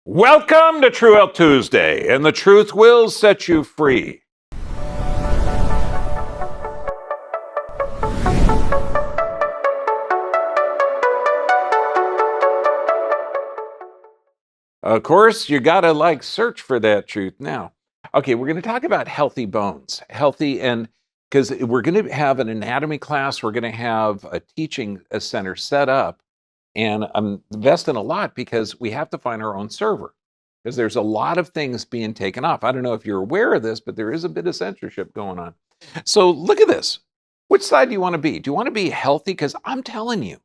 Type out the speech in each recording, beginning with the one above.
Welcome to True Health Tuesday, and the truth will set you free. Of course, you gotta search for that truth now. Okay, we're gonna talk about healthy bones, and because we're gonna have an anatomy class, we're gonna have a teaching center set up, and I'm investing a lot because we have to find our own server because there's a lot of things being taken off. I don't know if you're aware of this, but there is a bit of censorship going on. So look at this. Which side do you want to be? Do you want to be healthy? Because I'm telling you,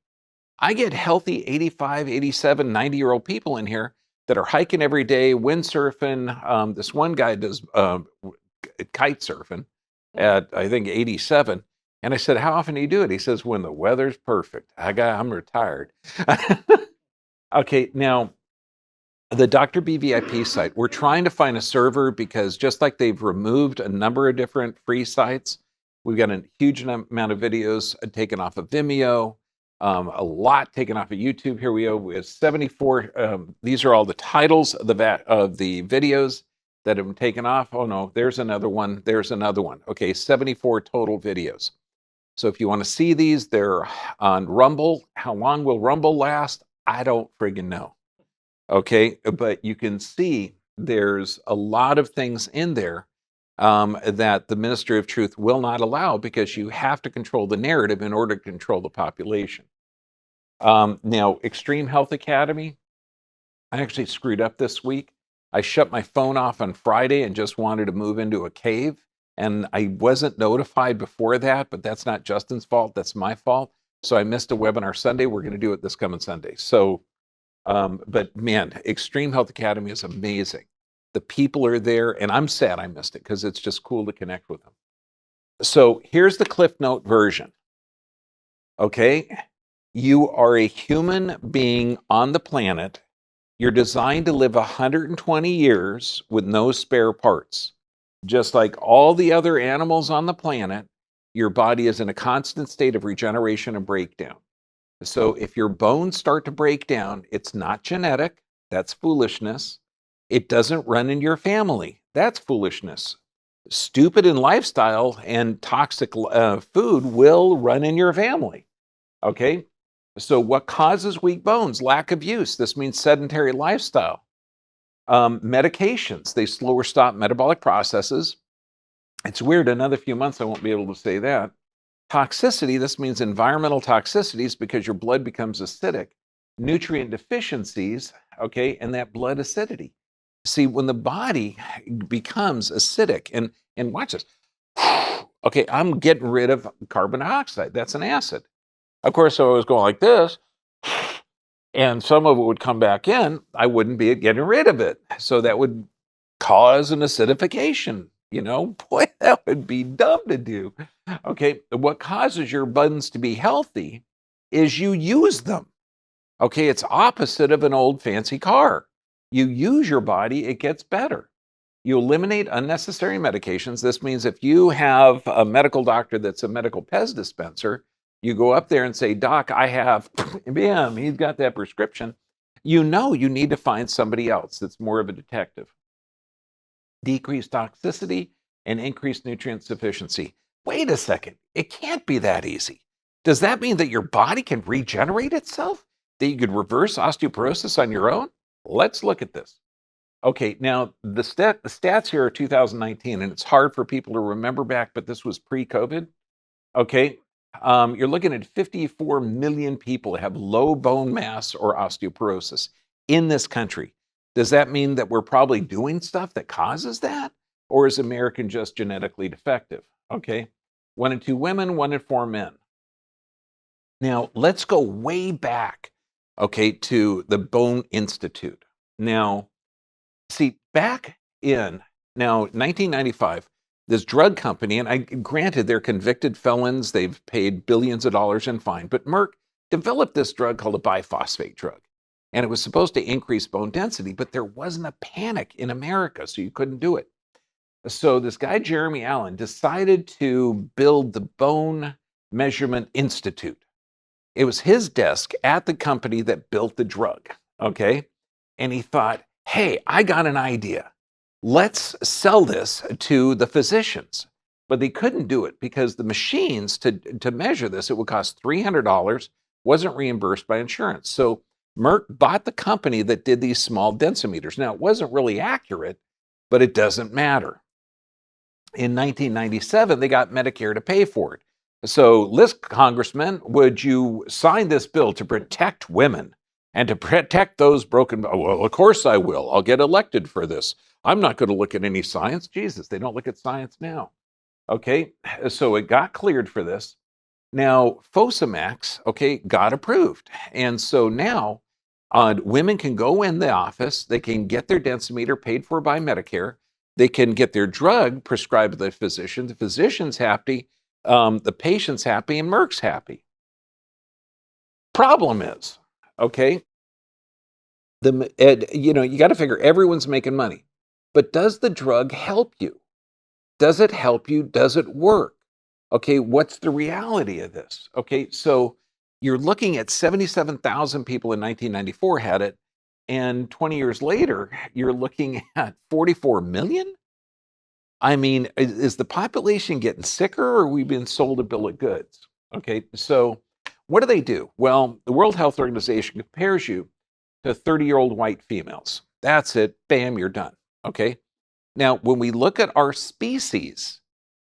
I get healthy 85, 87, 90-year-old people in here that are hiking every day, windsurfing. This one guy does kite surfing at, I think, 87. And I said, how often do you do it? He says, when the weather's perfect. I'm retired. Okay, now, the DrBvip site, we're trying to find a server because just like they've removed a number of different free sites, we've got a huge amount of videos taken off of Vimeo, a lot taken off of YouTube. Here we go with 74. These are all the titles of the videos that have been taken off. Oh no, there's another one. There's another one. Okay, 74 total videos. So if you want to see these, they're on Rumble. How long will Rumble last? I don't friggin' know. Okay, but you can see there's a lot of things in there that the Ministry of Truth will not allow because you have to control the narrative in order to control the population. Now, Extreme Health Academy, I actually screwed up this week. I shut my phone off on Friday and just wanted to move into a cave. And I wasn't notified before that, but that's not Justin's fault. That's my fault. So I missed a webinar Sunday. We're going to do it this coming Sunday. So, but man, Extreme Health Academy is amazing. The people are there, and I'm sad I missed it because it's just cool to connect with them. So here's the Cliff Note version. Okay, you are a human being on the planet. You're designed to live 120 years with no spare parts. Just like all the other animals on the planet, your body is in a constant state of regeneration and breakdown. So if your bones start to break down, it's not genetic. That's foolishness. It doesn't run in your family. That's foolishness. Stupid in lifestyle and toxic food will run in your family. Okay? So what causes weak bones? Lack of use. This means sedentary lifestyle. Medications, they slow or stop metabolic processes. It's weird, another few months I won't be able to say that. Toxicity, this means environmental toxicities because your blood becomes acidic. Nutrient deficiencies, okay, and that blood acidity. See, when the body becomes acidic, and watch this. Okay, I'm getting rid of carbon dioxide. That's an acid. Of course, so I was going like this, and some of it would come back in, I wouldn't be getting rid of it. So that would cause an acidification. You know, boy, that would be dumb to do. Okay, what causes your bones to be healthy is you use them. Okay, it's opposite of an old fancy car. You use your body, it gets better. You eliminate unnecessary medications. This means if you have a medical doctor that's a medical Pez dispenser, you go up there and say, Doc, I have, bam, he's got that prescription. You know you need to find somebody else that's more of a detective. Decreased toxicity and increased nutrient sufficiency. Wait a second, it can't be that easy. Does that mean that your body can regenerate itself? That you could reverse osteoporosis on your own? Let's look at this. Okay, now the stats here are 2019, and it's hard for people to remember back, but this was pre-COVID. Okay, you're looking at 54 million people have low bone mass or osteoporosis in this country. Does that mean that we're probably doing stuff that causes that? Or is American just genetically defective? Okay, 1 in 2 women, 1 in 4 men. Now, let's go way back, okay, to the Bone Institute. Now, see, back in 1995, this drug company, and granted, they're convicted felons, they've paid billions of dollars in fine, but Merck developed this drug called a biphosphate drug. And it was supposed to increase bone density, but there wasn't a panic in America, so you couldn't do it. So this guy, Jeremy Allen, decided to build the Bone Measurement Institute. It was his desk at the company that built the drug, okay? And he thought, hey, I got an idea. Let's sell this to the physicians. But they couldn't do it because the machines to measure this, it would cost $300, wasn't reimbursed by insurance. So Merck bought the company that did these small densimeters. Now, it wasn't really accurate, but it doesn't matter. In 1997, they got Medicare to pay for it. So, list, Congressman, would you sign this bill to protect women and to protect those broken? Well, of course I will. I'll get elected for this. I'm not going to look at any science. Jesus, they don't look at science now. Okay, so it got cleared for this. Now, Fosamax, okay, got approved. And so now women can go in the office, they can get their densimeter paid for by Medicare, they can get their drug prescribed by the physician's happy, the patient's happy, and Merck's happy. Problem is, okay, you got to figure everyone's making money. But does the drug help you? Does it help you? Does it work? Okay, what's the reality of this? Okay, so you're looking at 77,000 people in 1994 had it, and 20 years later, you're looking at 44 million? I mean, is the population getting sicker, or are we being sold a bill of goods? Okay, so what do? Well, the World Health Organization compares you to 30-year-old white females. That's it. Bam, you're done. Okay? Now, when we look at our species,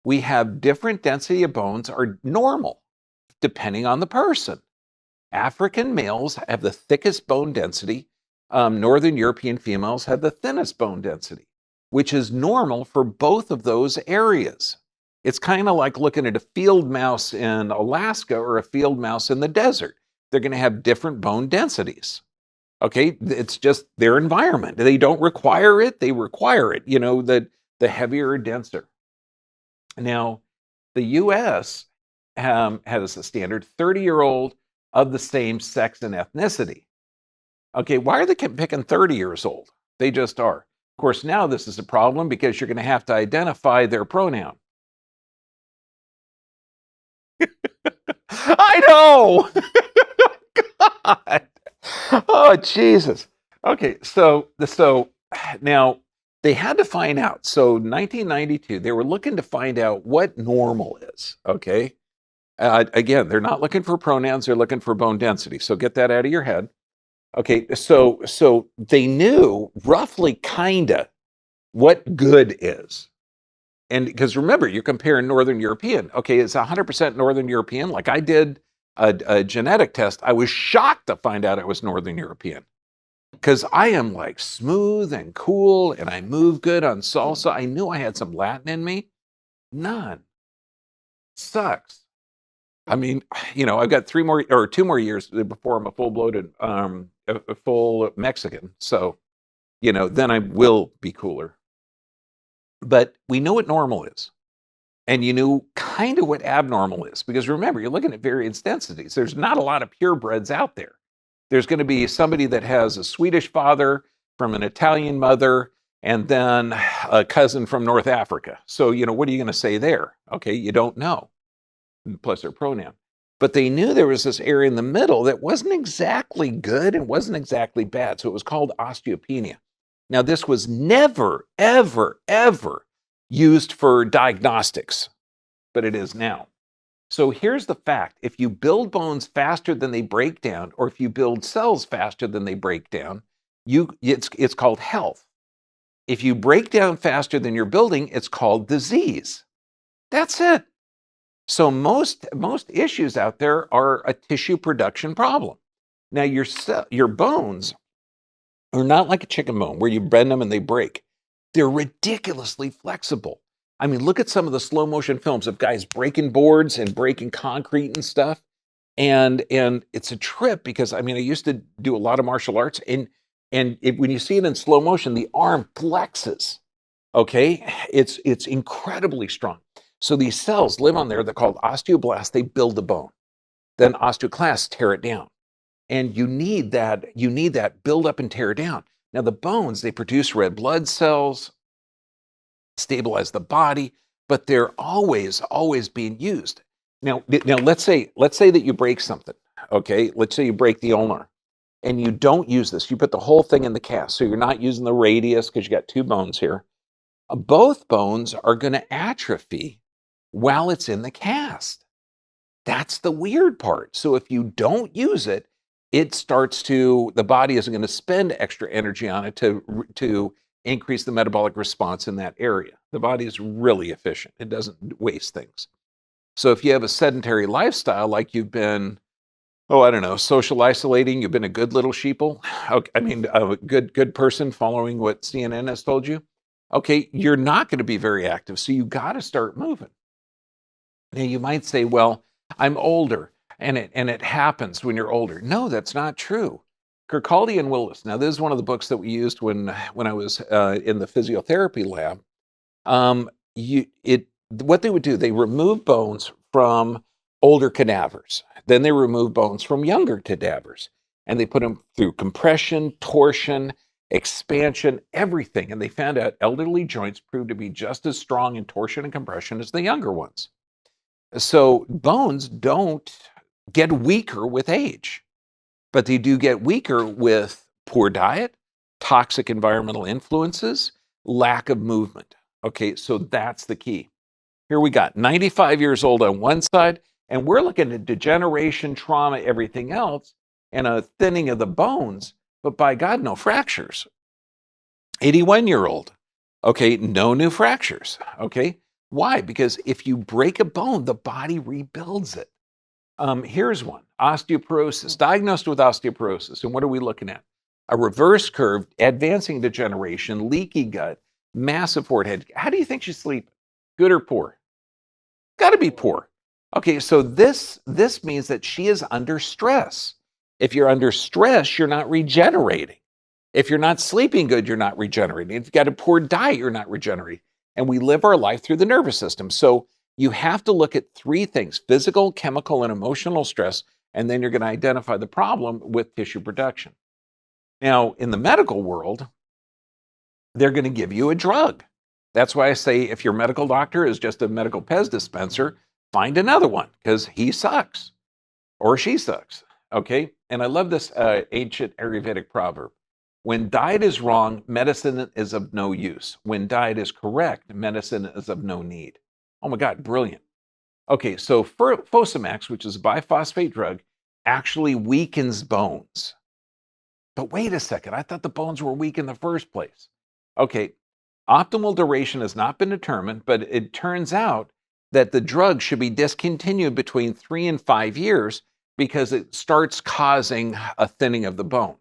we have different density of bones are normal, depending on the person. African males have the thickest bone density. Northern European females have the thinnest bone density, which is normal for both of those areas. It's kind of like looking at a field mouse in Alaska or a field mouse in the desert. They're going to have different bone densities. Okay, it's just their environment. They don't require it, they require it, the heavier or denser. Now, the US has a standard 30-year-old of the same sex and ethnicity. Okay, why are they picking 30 years old? They just are. Of course, now this is a problem because you're going to have to identify their pronoun. I know! God! Oh, Jesus. Okay, so now they had to find out. So 1992, they were looking to find out what normal is, okay? Again, they're not looking for pronouns, they're looking for bone density. So get that out of your head. Okay, so they knew roughly kinda what good is. And because remember, you're comparing Northern European. Okay, it's 100% Northern European. Like I did a genetic test. I was shocked to find out it was Northern European. Because I am like smooth and cool and I move good on salsa. I knew I had some Latin in me. None. Sucks. I mean, I've got 2 more years before I'm a full-blooded, a full Mexican. So, then I will be cooler. But we know what normal is. And you knew kind of what abnormal is. Because remember, you're looking at variance densities. There's not a lot of purebreds out there. There's going to be somebody that has a Swedish father from an Italian mother, and then a cousin from North Africa. So, what are you going to say there? Okay, you don't know. Plus their pronoun. But they knew there was this area in the middle that wasn't exactly good and wasn't exactly bad. So it was called osteopenia. Now, this was never, ever, ever used for diagnostics, but it is now. So here's the fact. If you build bones faster than they break down, or if you build cells faster than they break down, it's called health. If you break down faster than you're building, it's called disease. That's it. So most issues out there are a tissue production problem. Now, your bones are not like a chicken bone where you bend them and they break. They're ridiculously flexible. I mean, look at some of the slow motion films of guys breaking boards and breaking concrete and stuff. And it's a trip because, I used to do a lot of martial arts, and when you see it in slow motion, the arm flexes. Okay, it's incredibly strong. So these cells live on there. They're called osteoblasts. They build the bone. Then osteoclasts tear it down. And you need that build up and tear down. Now the bones, they produce red blood cells, stabilize the body, but they're always being used. Now let's say that you break something. Okay, let's say you break the ulnar. and you don't use this, you put the whole thing in the cast, so you're not using the radius because you got two bones here. Both bones are going to atrophy while it's in the cast. That's the weird part. So if you don't use it, the body isn't going to spend extra energy on it to increase the metabolic response in that area. The body is really efficient. It doesn't waste things. So if you have a sedentary lifestyle, like you've been, I don't know, social isolating, you've been a good little sheeple, I mean, a good person following what CNN has told you, okay, you're not going to be very active. So you got to start moving. Now you might say, well, I'm older and it happens when you're older. No, that's not true. Kirkcaldy and Willis. Now, this is one of the books that we used when I was in the physiotherapy lab. What they would do, they remove bones from older cadavers. Then they remove bones from younger cadavers. And they put them through compression, torsion, expansion, everything. And they found out elderly joints proved to be just as strong in torsion and compression as the younger ones. So bones don't get weaker with age, but they do get weaker with poor diet, toxic environmental influences, lack of movement. Okay, so that's the key. Here we got 95 years old on one side, and we're looking at degeneration, trauma, everything else, and a thinning of the bones, but by God, no fractures. 81-year-old, okay, no new fractures, okay? Why? Because if you break a bone, the body rebuilds it. Here's one, osteoporosis, diagnosed with osteoporosis. And what are we looking at? A reverse curve, advancing degeneration, leaky gut, massive forehead. How do you think she's sleeping? Good or poor? Got to be poor. Okay, so this means that she is under stress. If you're under stress, you're not regenerating. If you're not sleeping good, you're not regenerating. If you've got a poor diet, you're not regenerating. And we live our life through the nervous system. So you have to look at three things: physical, chemical, and emotional stress, and then you're going to identify the problem with tissue production. Now, in the medical world, they're going to give you a drug. That's why I say if your medical doctor is just a medical Pez dispenser, find another one, because he sucks or she sucks, okay? And I love this ancient Ayurvedic proverb. When diet is wrong, medicine is of no use. When diet is correct, medicine is of no need. Oh my God, brilliant. Okay, so Fosamax, which is a biphosphate drug, actually weakens bones. But wait a second, I thought the bones were weak in the first place. Okay, optimal duration has not been determined, but it turns out that the drug should be discontinued between 3 and 5 years because it starts causing a thinning of the bone.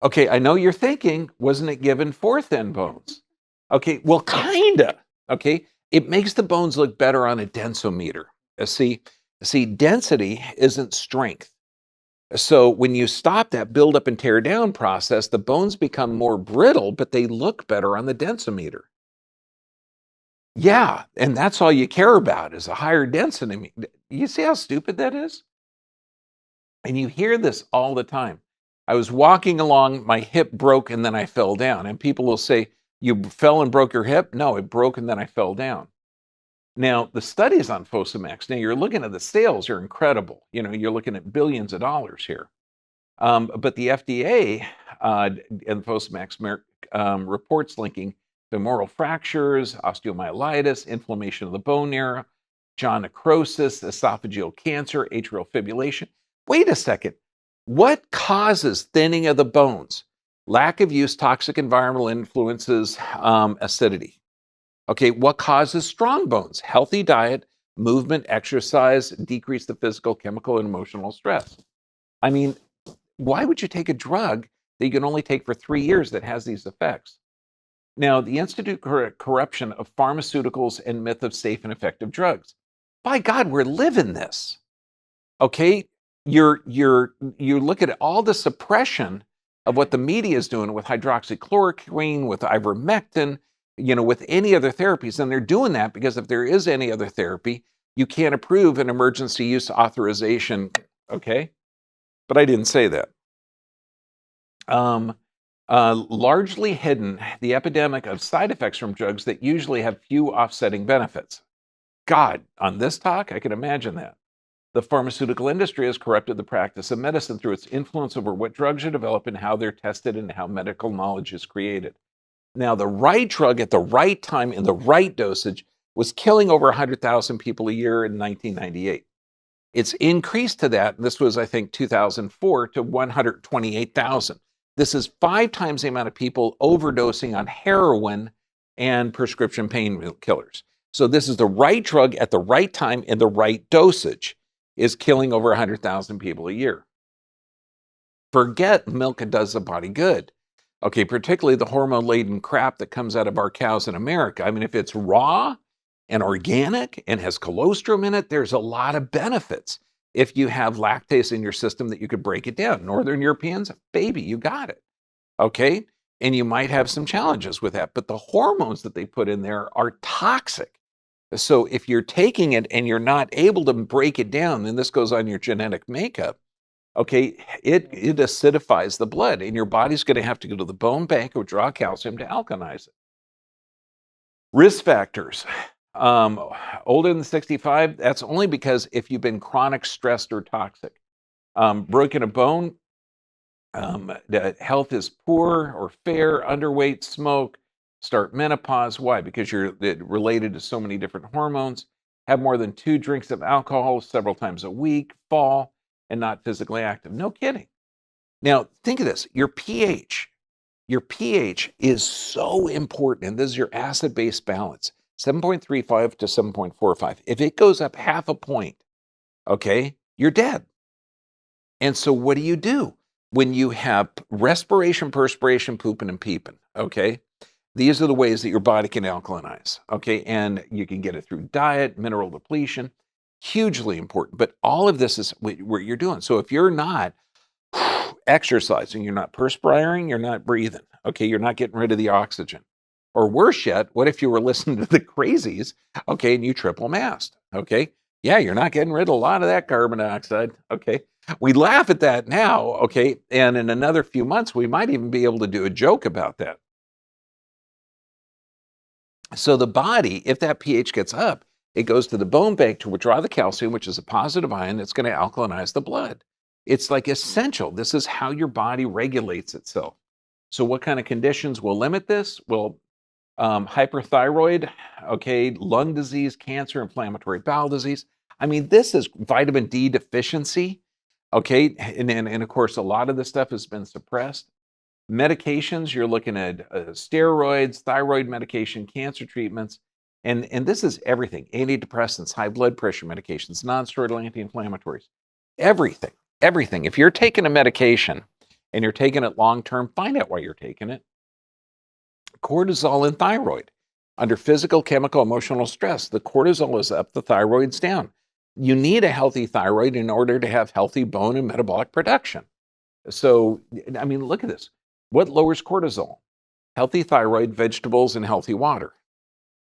Okay, I know you're thinking, wasn't it given for thin bones? Okay, well, kinda. Okay, it makes the bones look better on a densometer. See, density isn't strength. So when you stop that build up and tear down process, the bones become more brittle, but they look better on the densometer. Yeah, and that's all you care about is a higher density. You see how stupid that is? And you hear this all the time. I was walking along, my hip broke, and then I fell down. And people will say, you fell and broke your hip? No, it broke and then I fell down. Now, the studies on Fosamax, now you're looking at the sales are incredible. You know, you're looking at billions of dollars here. But the FDA and Fosamax reports linking femoral fractures, osteomyelitis, inflammation of the bone marrow, jaw necrosis, esophageal cancer, atrial fibrillation. Wait a second. What causes thinning of the bones? Lack of use, toxic environmental influences, acidity. Okay, what causes strong bones? Healthy diet, movement, exercise, decrease the physical, chemical, and emotional stress. I mean, why would you take a drug that you can only take for 3 years that has these effects? Now, the Institute Corruption of Pharmaceuticals and Myth of Safe and Effective Drugs. By God, we're living this. Okay, you look at all the suppression of what the media is doing with hydroxychloroquine, with ivermectin, with any other therapies. And they're doing that because if there is any other therapy, you can't approve an emergency use authorization. Okay, but I didn't say that. Largely hidden, the epidemic of side effects from drugs that usually have few offsetting benefits. God, on this talk, I can imagine that. The pharmaceutical industry has corrupted the practice of medicine through its influence over what drugs are developed and how they're tested and how medical knowledge is created. Now, the right drug at the right time in the right dosage was killing over 100,000 people a year in 1998. It's increased to that. This was, I think, 2004 to 128,000. This is 5 times the amount of people overdosing on heroin and prescription painkillers. So this is the right drug at the right time in the right dosage is killing over 100,000 people a year. Forget Milka does the body good. Okay, particularly the hormone-laden crap that comes out of our cows in America. I mean, if it's raw and organic and has colostrum in it, there's a lot of benefits. If you have lactase in your system that you could break it down. Northern Europeans, baby, you got it. Okay? And you might have some challenges with that, but the hormones that they put in there are toxic. So if you're taking it and you're not able to break it down, then this goes on your genetic makeup, okay, it acidifies the blood, and your body's going to have to go to the bone bank or draw calcium to alkalize it. Risk factors. Older than 65, that's only because if you've been chronic stressed or toxic. Broken a bone, the health is poor or fair, underweight, smoke, start menopause. Why? Because you're related to so many different hormones. Have more than 2 drinks of alcohol several times a week, fall, and not physically active. No kidding. Now, think of this. Your pH. Your pH is so important, and this is your acid-base balance, 7.35 to 7.45. If it goes up half a point, okay, you're dead. And so what do? When you have respiration, perspiration, pooping, and peeping, okay, these are the ways that your body can alkalinize, okay, and you can get it through diet, mineral depletion, hugely important. But all of this is what you're doing. So if you're not exercising, you're not perspiring, you're not breathing, okay, you're not getting rid of the oxygen. Or worse yet, what if you were listening to the crazies, okay, and you triple masked, okay? Yeah, you're not getting rid of a lot of that carbon dioxide, okay? We laugh at that now, okay, and in another few months, we might even be able to do a joke about that. So the body, if that pH gets up, it goes to the bone bank to withdraw the calcium, which is a positive ion that's going to alkalinize the blood. It's like essential. This is how your body regulates itself. So what kind of conditions will limit this? Well, hyperthyroid, okay, lung disease, cancer, inflammatory bowel disease. I mean, this is vitamin D deficiency, okay? And of course, a lot of this stuff has been suppressed. Medications, you're looking at steroids, thyroid medication, cancer treatments, and this is everything. Antidepressants, high blood pressure medications, non-steroidal anti-inflammatories, everything, everything. If you're taking a medication and you're taking it long-term, find out why you're taking it. Cortisol and thyroid. Under physical, chemical, emotional stress, the cortisol is up, the thyroid's down. You need a healthy thyroid in order to have healthy bone and metabolic production. So, I mean, look at this. What lowers cortisol? Healthy thyroid, vegetables, and healthy water.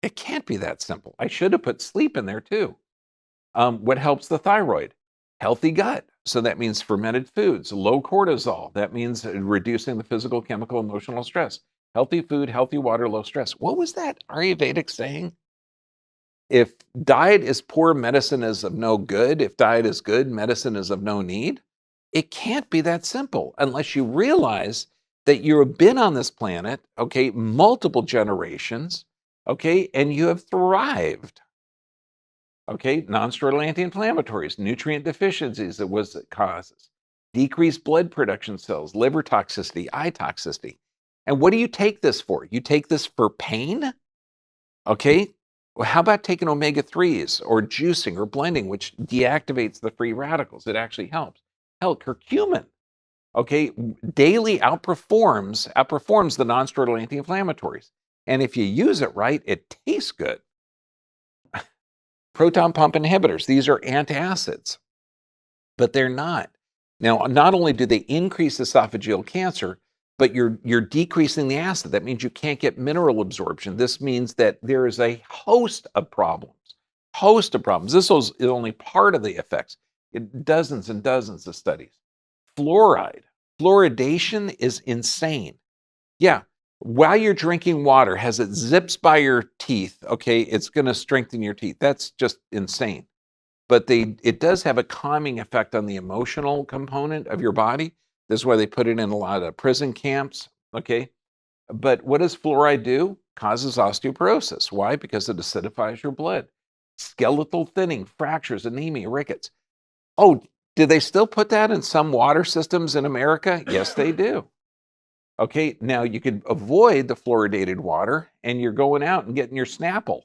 It can't be that simple. I should have put sleep in there too. What helps the thyroid? Healthy gut. So that means fermented foods, low cortisol. That means reducing the physical, chemical, emotional stress. Healthy food, healthy water, low stress. What was that Ayurvedic saying? If diet is poor, medicine is of no good. If diet is good, medicine is of no need. It can't be that simple unless you realize that you've been on this planet, okay, multiple generations, okay, and you have thrived. Okay, non-steroidal anti-inflammatories, nutrient deficiencies that was it causes, decreased blood production cells, liver toxicity, eye toxicity. And what do you take this for? You take this for pain? Okay, well, how about taking omega-3s or juicing or blending, which deactivates the free radicals? It actually helps. Hell, curcumin, okay, daily outperforms the non-steroidal anti-inflammatories. And if you use it right, it tastes good. Proton pump inhibitors, these are antacids, but they're not. Now, not only do they increase esophageal cancer, but you're decreasing the acid. That means you can't get mineral absorption. This means that there is a host of problems. This is only part of the effects. Dozens and dozens of studies. Fluoride. Fluoridation is insane. Yeah, while you're drinking water, as it zips by your teeth, okay, it's going to strengthen your teeth. That's just insane. but it does have a calming effect on the emotional component of your body. This is why they put it in a lot of prison camps. Okay. But what does fluoride do? Causes osteoporosis. Why? Because it acidifies your blood. Skeletal thinning, fractures, anemia, rickets. Oh, do they still put that in some water systems in America? Yes, they do. Okay, now you could avoid the fluoridated water and you're going out and getting your Snapple,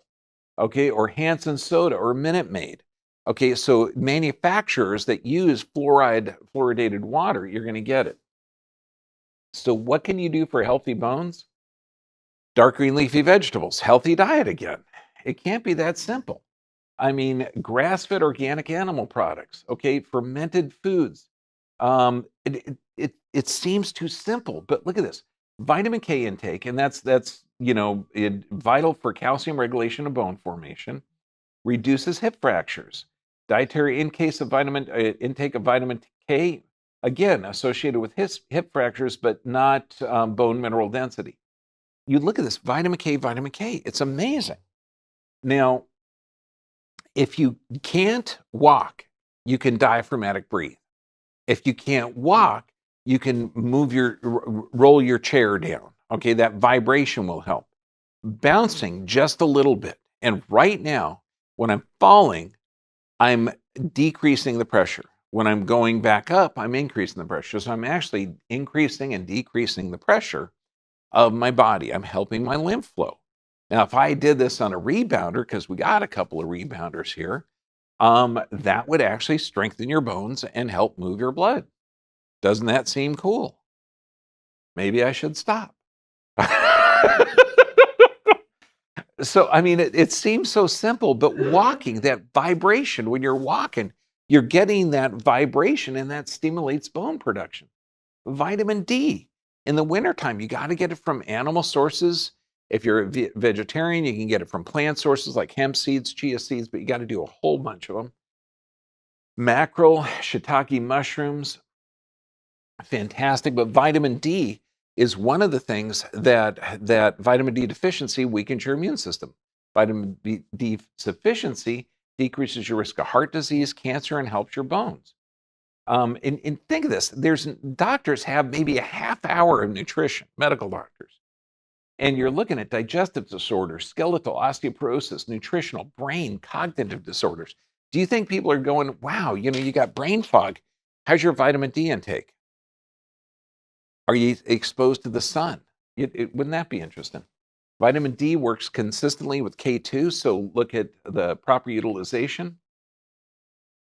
okay, or Hansen soda or Minute Maid. Okay, so manufacturers that use fluoridated water, you're going to get it. So what can you do for healthy bones? Dark green leafy vegetables, healthy diet again. It can't be that simple. I mean, grass-fed organic animal products, okay, fermented foods. It seems too simple, but look at this. Vitamin K intake, and that's vital for calcium regulation of bone formation, reduces hip fractures. Dietary intake of vitamin K, again, associated with hip fractures, but not bone mineral density. You look at this, vitamin K, it's amazing. Now, if you can't walk, you can diaphragmatic breathe. If you can't walk, you can roll your chair down. Okay, that vibration will help. Bouncing just a little bit. And right now, when I'm falling, I'm decreasing the pressure. When I'm going back up, I'm increasing the pressure. So I'm actually increasing and decreasing the pressure of my body. I'm helping my lymph flow. Now, if I did this on a rebounder, because we got a couple of rebounders here, that would actually strengthen your bones and help move your blood. Doesn't that seem cool? Maybe I should stop. So, I mean, it seems so simple, but walking, that vibration, when you're walking, you're getting that vibration and that stimulates bone production. Vitamin D. In the wintertime, you got to get it from animal sources. If you're a vegetarian, you can get it from plant sources like hemp seeds, chia seeds, but you got to do a whole bunch of them. Mackerel, shiitake mushrooms, fantastic. But vitamin D is one of the things that vitamin D deficiency weakens your immune system. Vitamin D sufficiency decreases your risk of heart disease, cancer, and helps your bones. And think of this, doctors have maybe a half hour of nutrition, medical doctors. And you're looking at digestive disorders, skeletal osteoporosis, nutritional, brain, cognitive disorders. Do you think people are going, wow, you got brain fog. How's your vitamin D intake? Are you exposed to the sun? Wouldn't that be interesting? Vitamin D works consistently with K2, so look at the proper utilization.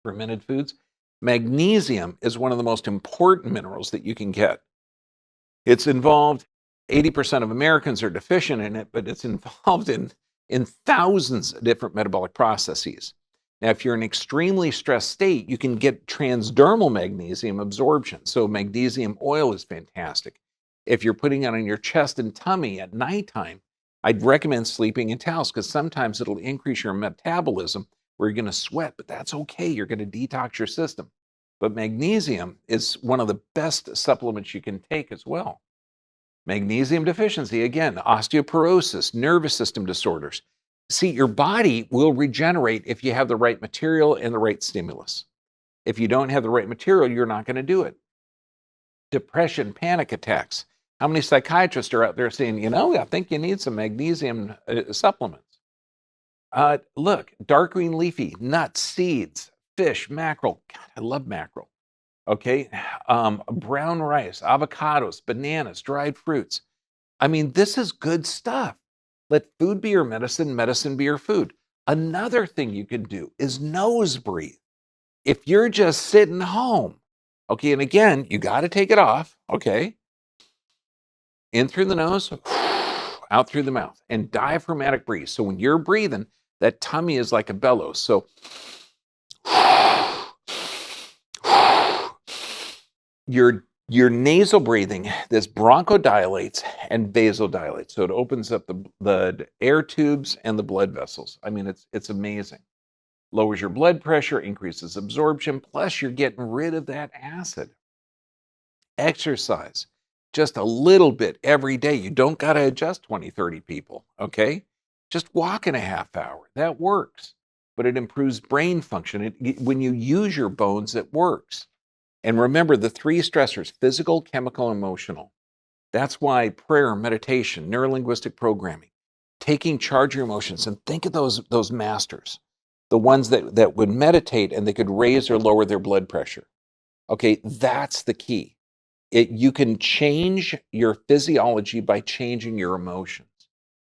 Fermented foods. Magnesium is one of the most important minerals that you can get. It's involved, 80% of Americans are deficient in it, but it's involved in thousands of different metabolic processes. Now, if you're in an extremely stressed state, you can get transdermal magnesium absorption. So magnesium oil is fantastic. If you're putting it on your chest and tummy at nighttime, I'd recommend sleeping in towels because sometimes it'll increase your metabolism where you're going to sweat, but that's okay. You're going to detox your system. But magnesium is one of the best supplements you can take as well. Magnesium deficiency, again, osteoporosis, nervous system disorders. See, your body will regenerate if you have the right material and the right stimulus. If you don't have the right material, you're not going to do it. Depression, panic attacks. How many psychiatrists are out there saying, I think you need some magnesium supplements? Look, dark green leafy, nuts, seeds, fish, mackerel. God, I love mackerel. Okay. Brown rice, avocados, bananas, dried fruits. I mean, this is good stuff. Let food be your medicine, medicine be your food. Another thing you can do is nose breathe. If you're just sitting home, okay, and again, you got to take it off, okay? In through the nose, out through the mouth, and diaphragmatic breathe. So when you're breathing, that tummy is like a bellows. So your nasal breathing, this bronchodilates and vasodilates. So it opens up the air tubes and the blood vessels. I mean, it's amazing. Lowers your blood pressure, increases absorption, plus you're getting rid of that acid. Exercise, just a little bit every day. You don't got to adjust 20, 30 people, okay? Just walk in a half hour. That works. but it improves brain function. When you use your bones, it works. And remember the three stressors: physical, chemical, emotional. That's why prayer, meditation, neurolinguistic programming, taking charge of your emotions, and think of those masters, the ones that would meditate and they could raise or lower their blood pressure. Okay, that's the key. You can change your physiology by changing your emotions.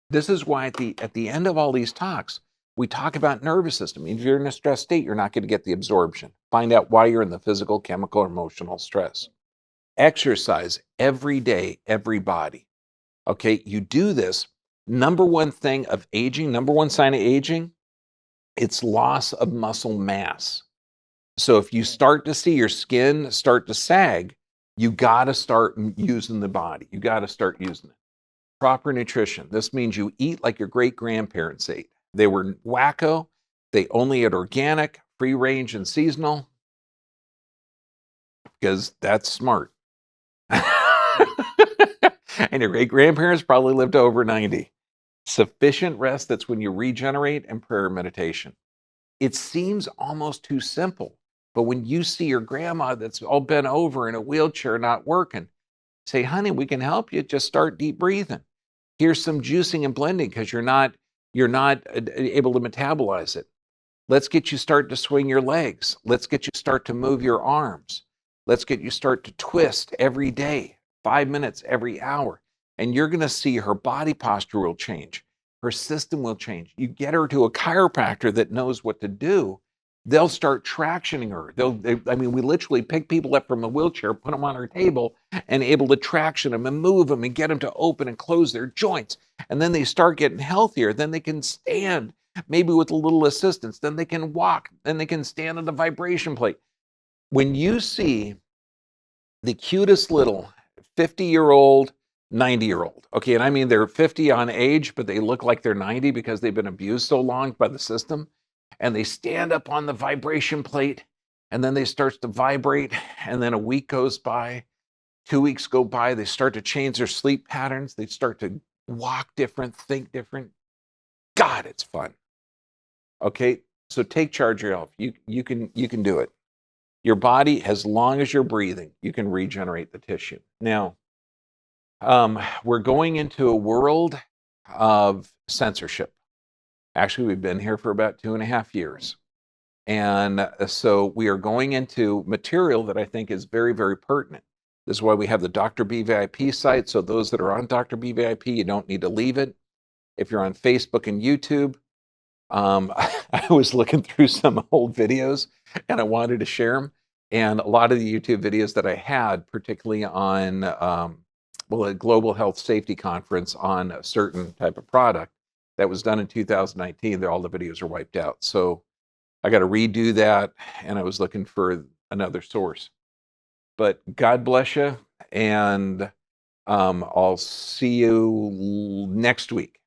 This is why at the end of all these talks, we talk about nervous system. If you're in a stress state, you're not going to get the absorption. Find out why you're in the physical, chemical, or emotional stress. Exercise every day, everybody. Okay, you do this. Number one thing of aging, number one sign of aging, it's loss of muscle mass. So if you start to see your skin start to sag, you got to start using the body. You got to start using it. Proper nutrition. This means you eat like your great grandparents ate. They were wacko. They only ate organic, free range, and seasonal because that's smart. And your great grandparents probably lived to over 90. Sufficient rest, that's when you regenerate, and prayer and meditation. It seems almost too simple, but when you see your grandma that's all bent over in a wheelchair not working, say, honey, we can help you. Just start deep breathing. Here's some juicing and blending because you're not able to metabolize it. Let's get you start to swing your legs. Let's get you start to move your arms. Let's get you start to twist every day, 5 minutes every hour. And you're going to see her body posture will change. Her system will change. You get her to a chiropractor that knows what to do, they'll start tractioning her. We literally pick people up from a wheelchair, put them on our table, and able to traction them and move them and get them to open and close their joints. And then they start getting healthier. Then they can stand, maybe with a little assistance. Then they can walk. Then they can stand on the vibration plate. When you see the cutest little 50-year-old, 90-year-old, okay, and I mean they're 50 on age, but they look like they're 90 because they've been abused so long by the system, and they stand up on the vibration plate, and then they start to vibrate, and then a week goes by, 2 weeks go by, they start to change their sleep patterns, they start to walk different, think different. God, it's fun. Okay, so take charge of your health. You can do it. Your body, as long as you're breathing, you can regenerate the tissue. Now, we're going into a world of censorship. Actually, we've been here for about 2.5 years. And so we are going into material that I think is very, very pertinent. This is why we have the DrBvip site. So those that are on DrBvip, you don't need to leave it. If you're on Facebook and YouTube, I was looking through some old videos and I wanted to share them. And a lot of the YouTube videos that I had, particularly on a global health safety conference on a certain type of product that was done in 2019, all the videos are wiped out. So I got to redo that, and I was looking for another source. But God bless you, and I'll see you next week.